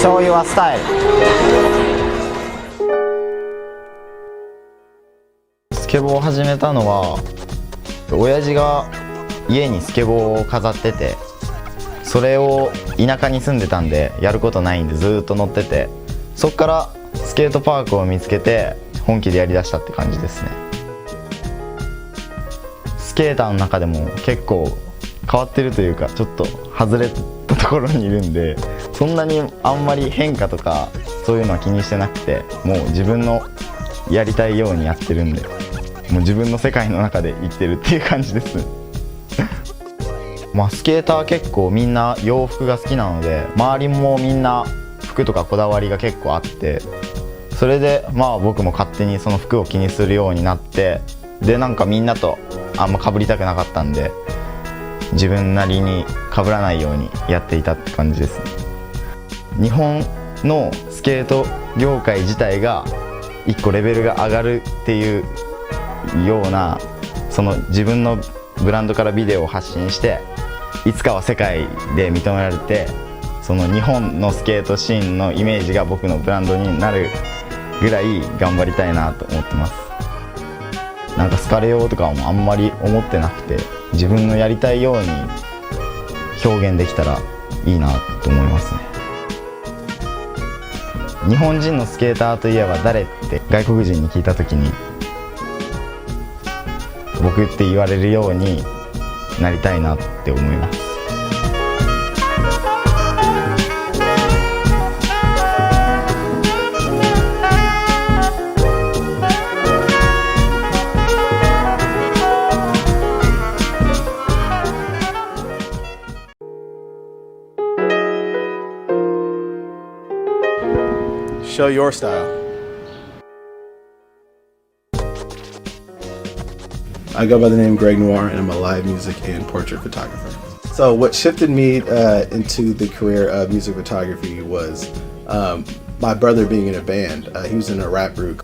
Show your style. スケボーを始めたのは親父が家にスケボーを飾ってて、それを田舎に住んでたんでやることないんでずっと乗ってて、そっからスケートパークを見つけて本気でやりだしたって感じですね。スケーターの中でも結構変わってるというか、ちょっと外れたところにいるんで、そんなにあんまり変化とかそういうのは気にしてなくて、もう自分のやりたいようにやってるんで、もう自分の世界の中で生きてるっていう感じですまあスケーター結構みんな洋服が好きなので、周りもみんな服とかこだわりが結構あって、それでまあ僕も勝手にその服を気にするようになって、でなんかみんなとあんま被りたくなかったんで、自分なりに被らないようにやっていたって感じですね。日本のスケート業界自体が一個レベルが上がるっていうような、その自分のブランドからビデオを発信して、いつかは世界で認められて、その日本のスケートシーンのイメージが僕のブランドになるぐらい頑張りたいなと思ってます。なんか好かれようとかもあんまり思ってなくて、自分のやりたいように表現できたらいいなと思いますね。日本人のスケーターといえば誰って外国人に聞いた時に、僕って言われるようになりたいなって思います。Show your style. I go by the name Greg Noir, and I'm a live music and portrait photographer. So what shifted me into the career of music photography was my brother being in a band. He was in a rap group.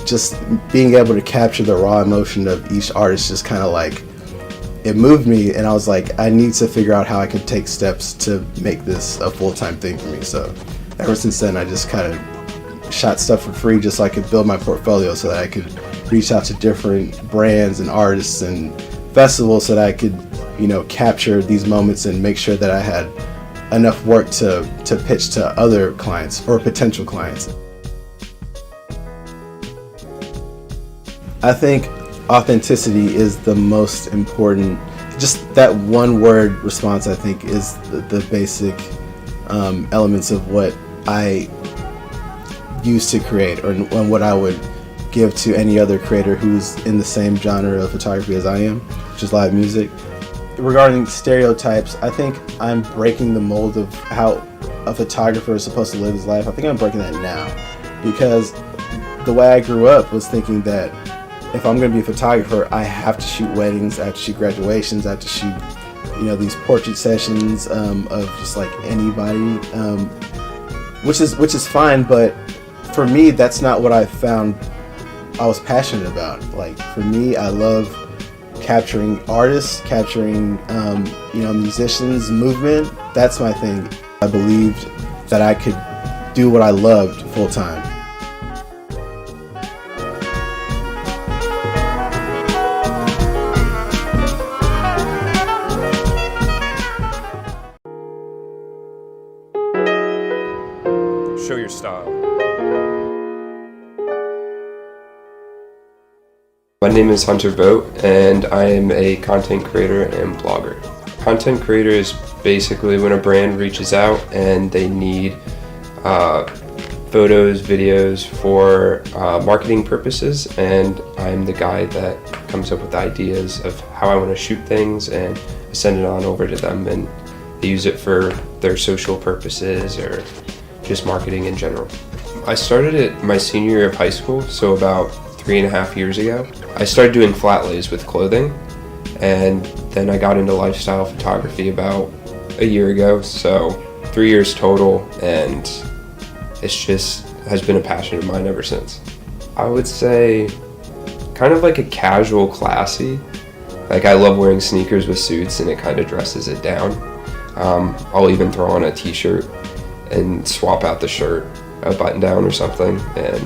Just being able to capture the raw emotion of each artist just kind of like, it moved me, and I was like, I need to figure out how I can take steps to make this a full-time thing for me. So ever since then, I just kind of shot stuff for free just so I could build my portfolio, so that I could reach out to different brands and artists and festivals, so that I could, you know, capture these moments and make sure that I had enough work to pitch to other clients or potential clients. I think authenticity is the most important. Just that one word response, I think, is the basic elements of what I use to create, or what I would give to any other creator who's in the same genre of photography as I am, which is live music. Regarding stereotypes, I think I'm breaking the mold of how a photographer is supposed to live his life. I think I'm breaking that now, because the way I grew up was thinking that if I'm going to be a photographer, I have to shoot weddings, I have to shoot graduations, I have to shoot, you know, these portrait sessions of just like anybody, which is fine, but for me, that's not what I found I was passionate about. Like, for me, I love capturing artists, capturing you know, musicians, movement. That's my thing. I believed that I could do what I loved full time. Show your style. My name is Hunter Vogt, and I am a content creator and blogger. Content creator is basically when a brand reaches out and they need photos, videos for marketing purposes, and I'm the guy that comes up with ideas of how I want to shoot things, and I send it on over to them, and they use it for their social purposes or just marketing in general. I started it my senior year of high school, so about 3.5 years ago. I started doing flat lays with clothing, and then I got into lifestyle photography about a year ago, so 3 years total, and it's just has been a passion of mine ever since. I would say kind of like a casual, classy. Like, I love wearing sneakers with suits, and it kind of dresses it down. I'll even throw on a t-shirt, and swap out the shirt, a button down or something, and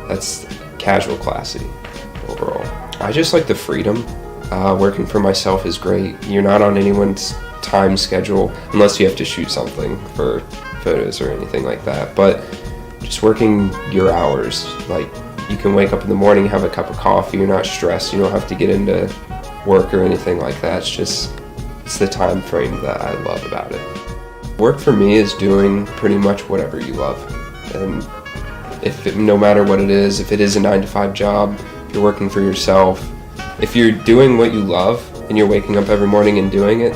that's casual classy overall. I just like the freedom. Working for myself is great. You're not on anyone's time schedule unless you have to shoot something for photos or anything like that, but just working your hours. Like, you can wake up in the morning, have a cup of coffee, you're not stressed, you don't have to get into work or anything like that. It's the time frame that I love about it. Work for me is doing pretty much whatever you love, and no matter what it is, if it is a 9-to-5 job, if you're working for yourself, if you're doing what you love and you're waking up every morning and doing it,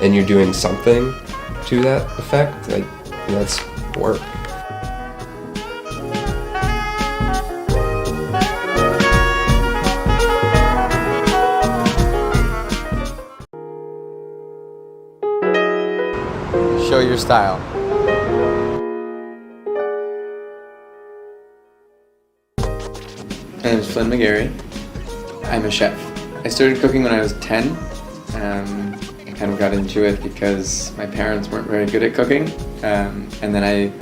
and you're doing something to that effect, like, that's work. Show your style. My name is Flynn McGarry. I'm a chef. I started cooking when I was 10. I kind of got into it because my parents weren't very good at cooking, and then I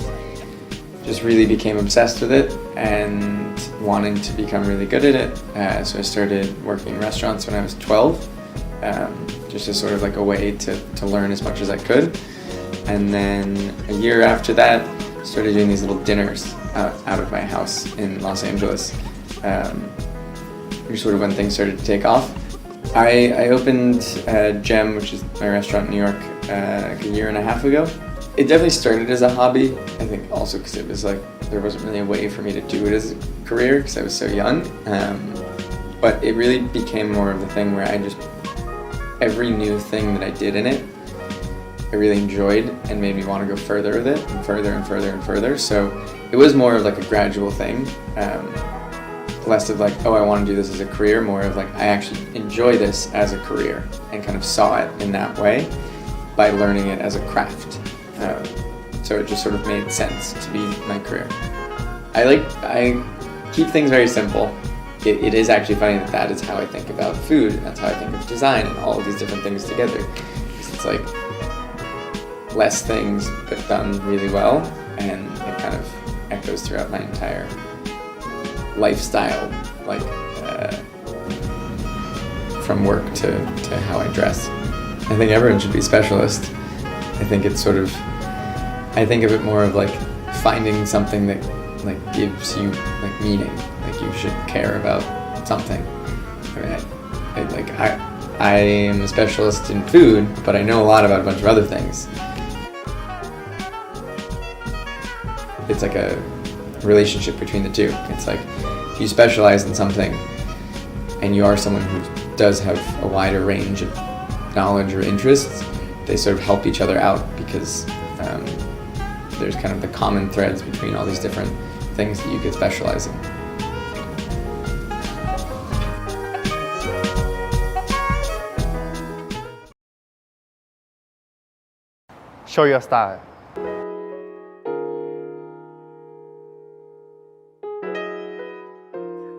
just really became obsessed with it and wanting to become really good at it. So I started working in restaurants when I was 12, just as sort of like a way to learn as much as I could. And then a year after that, started doing these little dinners out of my house in Los Angeles. Sort of when things started to take off. I opened Gem, which is my restaurant in New York, like a year and a half ago. It definitely started as a hobby, I think also because it was like, there wasn't really a way for me to do it as a career because I was so young. But it really became more of the thing where every new thing that I did in it, I really enjoyed and made me want to go further with it, and further and further and further. So it was more of like a gradual thing. Less of like, oh, I want to do this as a career, more of like, I actually enjoy this as a career and kind of saw it in that way by learning it as a craft. So it just sort of made sense to be my career. I keep things very simple. It is actually funny that is how I think about food, that's how I think of design and all of these different things together. Because it's like less things but done really well, and it kind of echoes throughout my entire lifestyle, like from work to how I dress. I think everyone should be a specialist. I think it's sort of, I think of it more of like finding something that like gives you like meaning, like you should care about something. I mean, I am a specialist in food, but I know a lot about a bunch of other things. It's like a relationship between the two. It's like if you specialize in something and you are someone who does have a wider range of knowledge or interests, they sort of help each other out because there's kind of the common threads between all these different things that you could specialize in. Show your style.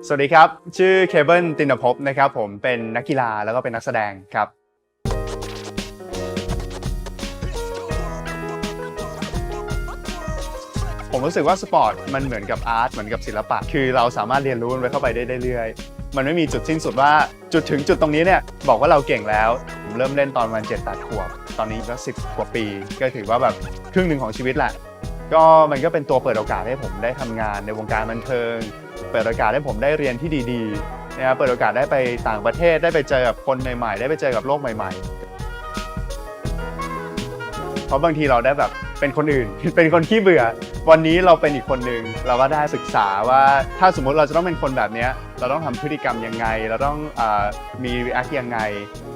สวัสดีครับชื่อเคเบิลตินภพนะครับผมเป็นนักกีฬาแล้วก็เป็นนักแสดงครับผมรู้สึกว่าสปอร์ตมันเหมือนกับอาร์ตเหมือนกับศิลปะคือเราสามารถเรียนรู้มันไปเข้าไปได้เรื่อยๆมันไม่มีจุดสิ้นสุดว่าจุดถึงจุดตรงนี้เนี่ยบอกว่าเราเก่งแล้วผมเริ่มเล่นตอนวัน7-8 ขวบตอนนี้ก็10 กว่าปีก็ถือว่าแบบครึ่งหนึ่งของชีวิตแหละก็มันก็เป็นตัวเปิดโอกาสให้ผมได้ทำงานในวงการบันเทิงเปิดโอกาสให้ผมได้เรียนที่ดีๆนะครับเปิดโอกาสได้ไปต่างประเทศได้ไปเจอกับคนใหม่ๆได้ไปเจอกับโลกใหม่ๆเพราะบางทีเราได้แบบเป็นคนอื่นเป็นคนขี้เบื่อวันนี้เราเป็นอีกคนนึงเราก็ได้ศึกษาว่าถ้าสมมุติเราจะต้องเป็นคนแบบนี้เราต้องทำพฤติกรรมยังไงเราต้องมี react ยังไง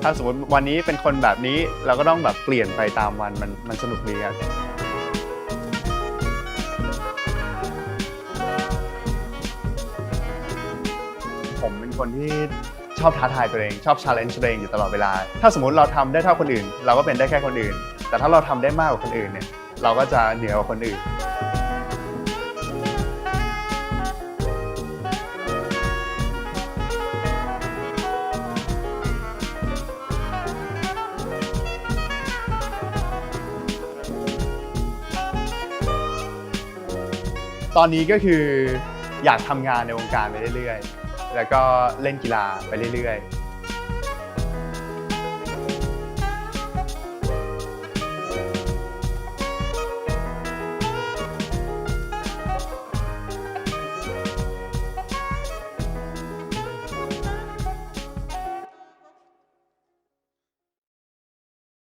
ถ้าสมมติวันนี้เป็นคนแบบนี้เราก็ต้องแบบเปลี่ยนไปตามวันมันสนุกดีครับผมเป็นคนที่ชอบท้าทายตัวเองชอบ challenge ตัวเองอยู่ตลอดเวลาถ้าสมมติเราทำได้เท่าคนอื่นเราก็เป็นได้แค่คนอื่นแต่ถ้าเราทำได้มากกว่าคนอื่นเนี่ยเราก็จะเหนือกว่าคนอื่น ตอนนี้ก็คืออยากทำงานในวงการไปเรื่อยๆแล้วก็เล่นกีฬาไปเรื่อยๆ